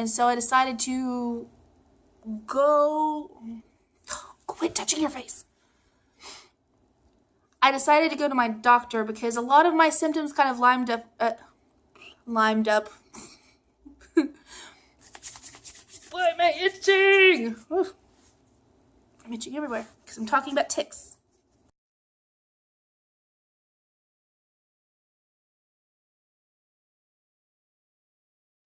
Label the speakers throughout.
Speaker 1: And so I decided to quit touching your face. I decided to go to my doctor because a lot of my symptoms kind of limed up. Why am I itching? I'm itching everywhere because I'm talking about ticks.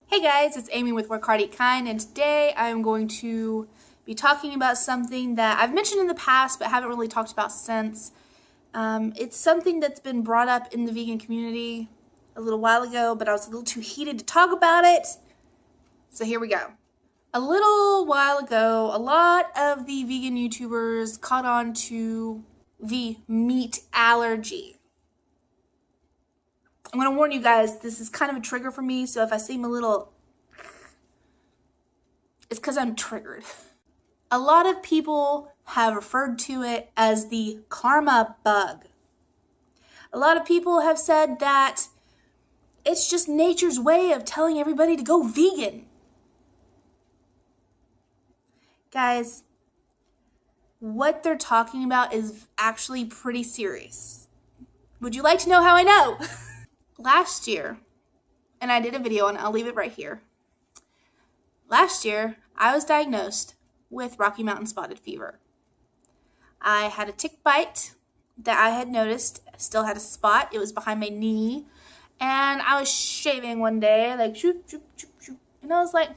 Speaker 1: Hey guys, it's Amy with Work Hard, Eat Kind, and today I'm going to be talking about something that I've mentioned in the past but haven't really talked about since. It's something that's been brought up in the vegan community a little while ago, but I was a little too heated to talk about it. So here we go. A little while ago, a lot of the vegan YouTubers caught on to the meat allergy. I'm going to warn you guys, this is kind of a trigger for me, so if I seem a little, it's because I'm triggered. A lot of people have referred to it as the karma bug. A lot of people have said that it's just nature's way of telling everybody to go vegan. Guys, what they're talking about is actually pretty serious. Would you like to know how I know? Last year, and I did a video and I'll leave it right here. Last year, I was diagnosed with Rocky Mountain spotted fever. I had a tick bite that I had noticed. I still had a spot. It was behind my knee. And I was shaving one day, like shoop, shoop, shoop, shoop. And I was like,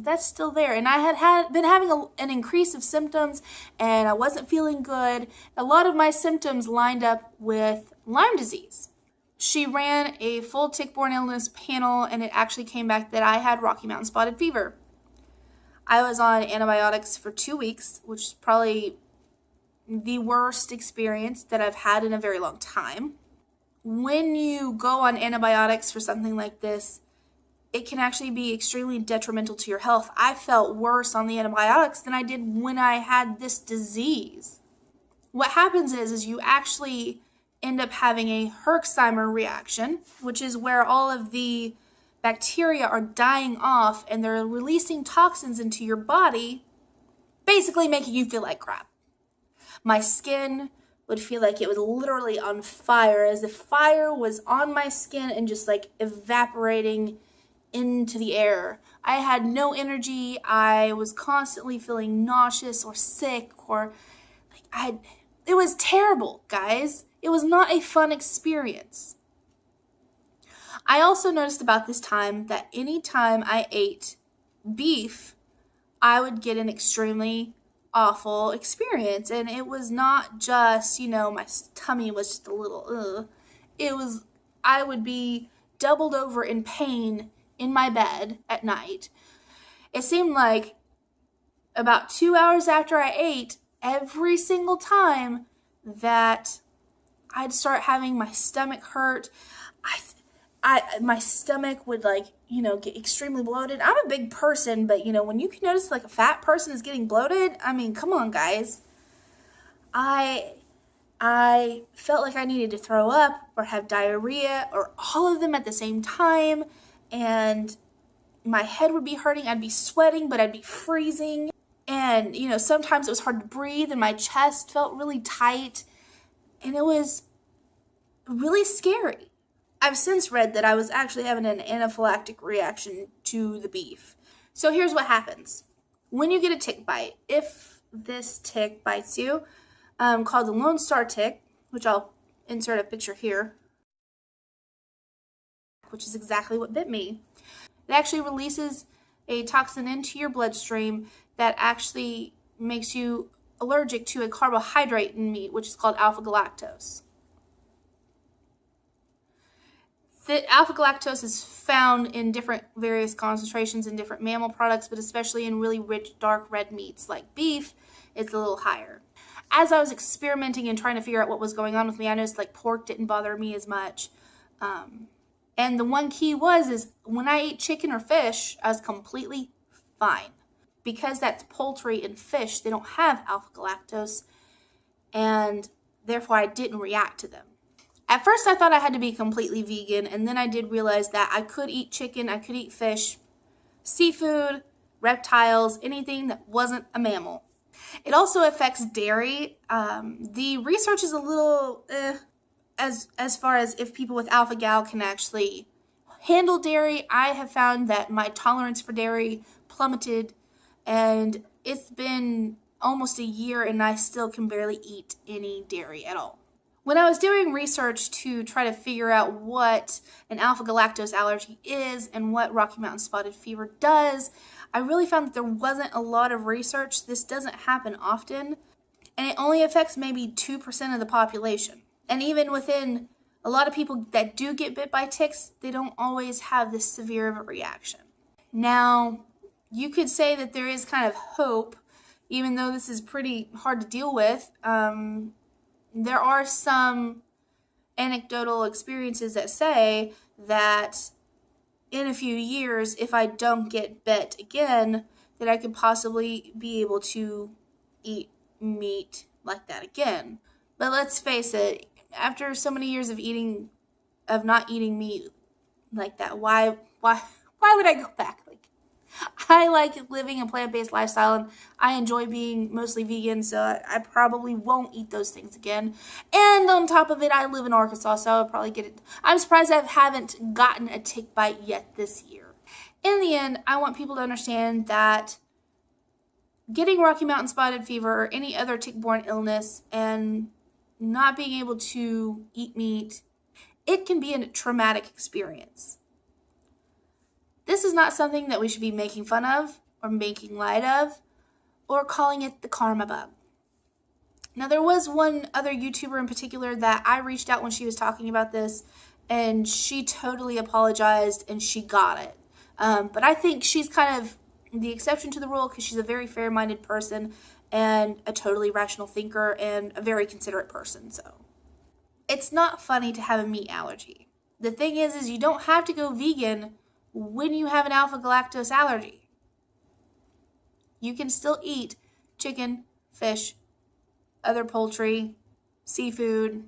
Speaker 1: that's still there. And I had been having an increase of symptoms and I wasn't feeling good. A lot of my symptoms lined up with Lyme disease. She ran a full tick-borne illness panel and it actually came back that I had Rocky Mountain spotted fever. I was on antibiotics for 2 weeks, which is probably the worst experience that I've had in a very long time. When you go on antibiotics for something like this, it can actually be extremely detrimental to your health. I felt worse on the antibiotics than I did when I had this disease. What happens is you actually end up having a Herxheimer reaction, which is where all of the bacteria are dying off and they're releasing toxins into your body, basically making you feel like crap. My skin would feel like it was literally on fire, as if fire was on my skin and just like evaporating into the air. I had no energy. I was constantly feeling nauseous or sick or like it was terrible, guys. It was not a fun experience. I also noticed about this time that anytime I ate beef, I would get an extremely awful experience. And it was not just, my tummy was just a little, I would be doubled over in pain in my bed at night. It seemed like about 2 hours after I ate, every single time that I'd start having my stomach hurt, my stomach would get extremely bloated. I'm a big person, but when you can notice like a fat person is getting bloated, I mean, come on, guys. I felt like I needed to throw up or have diarrhea or all of them at the same time, and my head would be hurting. I'd be sweating, but I'd be freezing. And, sometimes it was hard to breathe and my chest felt really tight, and it was really scary. I've since read that I was actually having an anaphylactic reaction to the beef. So here's what happens. When you get a tick bite, if this tick bites you, called the Lone Star tick, which I'll insert a picture here, which is exactly what bit me, it actually releases a toxin into your bloodstream that actually makes you allergic to a carbohydrate in meat, which is called alpha-galactose. The alpha-galactose is found in various concentrations in different mammal products, but especially in really rich, dark red meats like beef, it's a little higher. As I was experimenting and trying to figure out what was going on with me, I noticed like pork didn't bother me as much. And the one key is when I ate chicken or fish, I was completely fine. Because that's poultry and fish, they don't have alpha-galactose, and therefore I didn't react to them. At first I thought I had to be completely vegan, and then I did realize that I could eat chicken, I could eat fish, seafood, reptiles, anything that wasn't a mammal. It also affects dairy. The research is a little as far as if people with alpha-gal can actually handle dairy. I have found that my tolerance for dairy plummeted, and it's been almost a year and I still can barely eat any dairy at all. When I was doing research to try to figure out what an alpha-galactose allergy is and what Rocky Mountain spotted fever does, I really found that there wasn't a lot of research. This doesn't happen often, and it only affects maybe 2% of the population. And even within a lot of people that do get bit by ticks, they don't always have this severe of a reaction. Now, you could say that there is kind of hope, even though this is pretty hard to deal with. There are some anecdotal experiences that say that in a few years, if I don't get bit again, that I could possibly be able to eat meat like that again. But let's face it, after so many years of not eating meat like that, why would I go back? I like living a plant-based lifestyle, and I enjoy being mostly vegan, so I probably won't eat those things again. And on top of it, I live in Arkansas, so I'll probably get it. I'm surprised I haven't gotten a tick bite yet this year. In the end, I want people to understand that getting Rocky Mountain spotted fever or any other tick-borne illness and not being able to eat meat, it can be a traumatic experience. This is not something that we should be making fun of or making light of or calling it the karma bug. Now, there was one other YouTuber in particular that I reached out when she was talking about this, and she totally apologized and she got it. But I think she's kind of the exception to the rule because she's a very fair-minded person and a totally rational thinker and a very considerate person. So it's not funny to have a meat allergy. The thing is you don't have to go vegan when you have an alpha-galactose allergy. You can still eat chicken, fish, other poultry, seafood,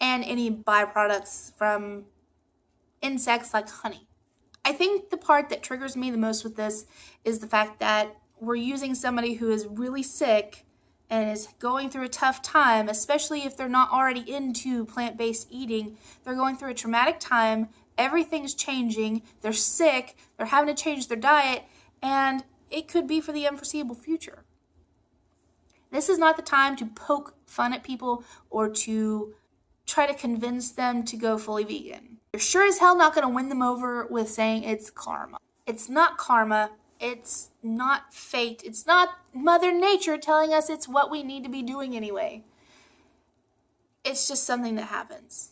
Speaker 1: and any byproducts from insects like honey. I think the part that triggers me the most with this is the fact that we're using somebody who is really sick and is going through a tough time, especially if they're not already into plant-based eating. They're going through a traumatic time. Everything's changing. They're sick. They're having to change their diet, and it could be for the unforeseeable future. This is not the time to poke fun at people or to try to convince them to go fully vegan. You're sure as hell not going to win them over with saying it's karma. It's not karma. It's not fate. It's not Mother Nature telling us it's what we need to be doing anyway. It's just something that happens.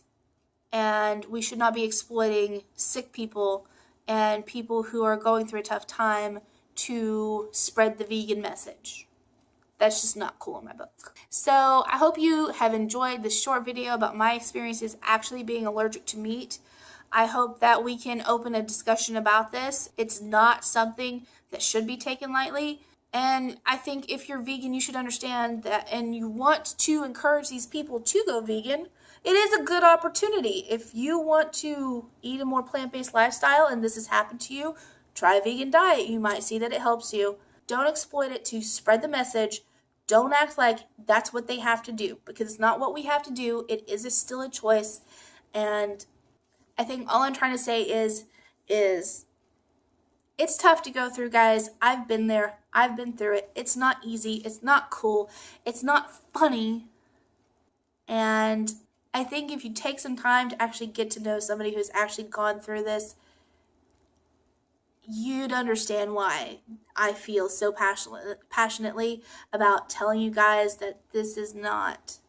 Speaker 1: And we should not be exploiting sick people and people who are going through a tough time to spread the vegan message. That's just not cool in my book. So I hope you have enjoyed this short video about my experiences actually being allergic to meat. I hope that we can open a discussion about this. It's not something that should be taken lightly. And I think if you're vegan, you should understand that, and you want to encourage these people to go vegan, it is a good opportunity. If you want to eat a more plant-based lifestyle and this has happened to you, try a vegan diet. You might see that it helps you. Don't exploit it to spread the message. Don't act like that's what they have to do, because it's not what we have to do. It is still a choice. And I think all I'm trying to say is it's tough to go through, guys. I've been there. I've been through it. It's not easy. It's not cool. It's not funny. And I think if you take some time to actually get to know somebody who's actually gone through this, you'd understand why I feel so passionately about telling you guys that this is not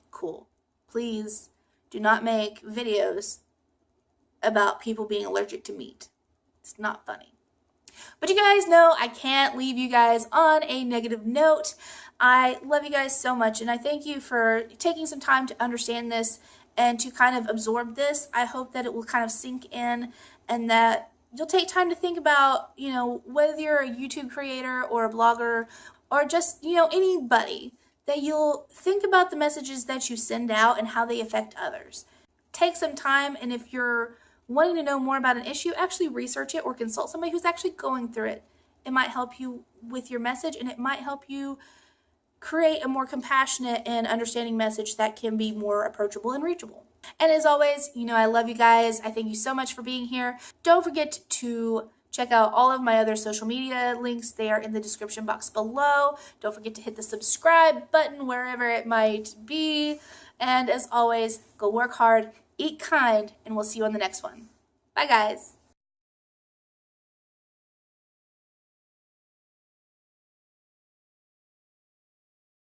Speaker 1: cool. Please do not make videos about people being allergic to meat. It's not funny. But you guys know I can't leave you guys on a negative note. I love you guys so much, and I thank you for taking some time to understand this and to kind of absorb this. I hope that it will kind of sink in and that you'll take time to think about, whether you're a YouTube creator or a blogger or just, anybody, that you'll think about the messages that you send out and how they affect others. Take some time, and if you're wanting to know more about an issue, actually research it or consult somebody who's actually going through it. It might help you with your message, and it might help you create a more compassionate and understanding message that can be more approachable and reachable. And as always, I love you guys. I thank you so much for being here. Don't forget to check out all of my other social media links. They are in the description box below. Don't forget to hit the subscribe button wherever it might be. And as always, go work hard, eat kind, and we'll see you on the next one. Bye, guys.